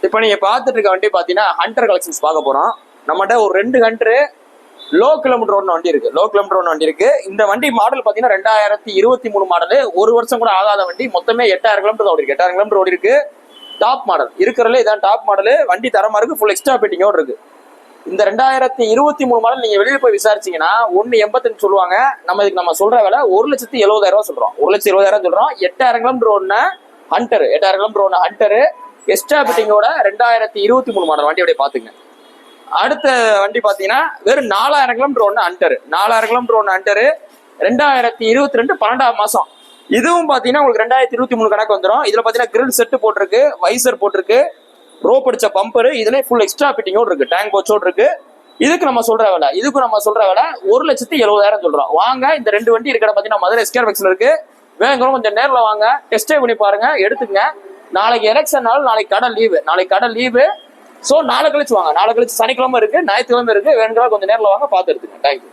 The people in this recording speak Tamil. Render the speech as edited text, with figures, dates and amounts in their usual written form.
இப்போ நீங்க பார்த்துட்டு இருக்க வண்டி பாத்தீங்கன்னா ஹண்டர் கலெக்ஷன்ஸ் பார்க்க போறோம். நம்மகிட்ட ஒரு 2 ஹண்டர் லோ கிலோமீட்டர் ஓடின வண்டி இருக்கு. லோ கிலோமீட்டர் ஓடின வண்டி இருக்கு. இந்த வண்டி மாடல் பாத்தீங்கன்னா 2023 மாடல். ஒரு வருஷம் கூட ஆகாத வண்டி. மொத்தமே 8000 கிலோமீட்டர் ஓடி இருக்கு. 8000 கிலோமீட்டர் ஓடி இருக்கு. டாப் மாடல் இருக்கிறதுல இதான் டாப் மாடல். வண்டி தரமா இருக்கு. ஃபுல் எக்ஸ்ட்ரா பெட்டிங்கோட இருக்கு. இந்த 2023 மாடல் நீங்க வெளியில போய் விசாரிச்சீங்கன்னா 1.85 சொல்லுவாங்க. நம்ம சொல்ற விலை 1,70,000 சொல்றோம். 1,70,000 சொல்றோம். 8000 கிலோமீட்டர் ஓடின ஹண்டர், 8000 கிலோமீட்டர் ஓடின ஹண்டர் எக்ஸ்ட்ரா பிட்டிங்கோட 2023 மாடல் வண்டி அப்படியே பாத்துங்க. அடுத்த வண்டி பாத்தீங்கன்னா வெறும் 4000 கிலோமீட்டர் ஓடின ஹண்டர். 4000 கிலோமீட்டர் ஓடின ஹண்டர் 2022 12ஆம் மாசம். இதுவும் பாத்தீங்கன்னா உங்களுக்கு 2023 கணக்கு வந்துடும். இதுல பாத்தீங்கன்னா கிரில் செட்டு போட்டிருக்கு, வைசர் போட்டிருக்கு, ரோப் அடிச்ச பம்பர், இதுல ஃபுல் எக்ஸ்ட்ரா பிட்டிங்கோடு இருக்கு, டேங்க் போச்சோடு இருக்கு. இதுக்கு நம்ம சொல்ற விலை 1,70,000 சொல்றோம். வாங்க, இந்த 2 வண்டி இருக்கிற பாத்தீங்கன்னா மதுரை எஸ்கேர் பக்ஸ்ல இருக்கு. வேணும் கொஞ்சம் நேரில் வாங்க, டெஸ்ட் பண்ணி பாருங்க, எடுத்துங்க. நாளைக்கு எலெக்ஷன் நாள், நாளைக்கு கடை லீவு. ஸோ நாளை கழிச்சு வாங்க. நாளை கழிச்சு சனிக்கிழமை இருக்கு, ஞாயிற்றுக்கிழமை இருக்கு. வேணுங்களா கொஞ்சம் நேரில் வாங்க, பார்த்து எடுத்துங்க. தேங்க்யூ.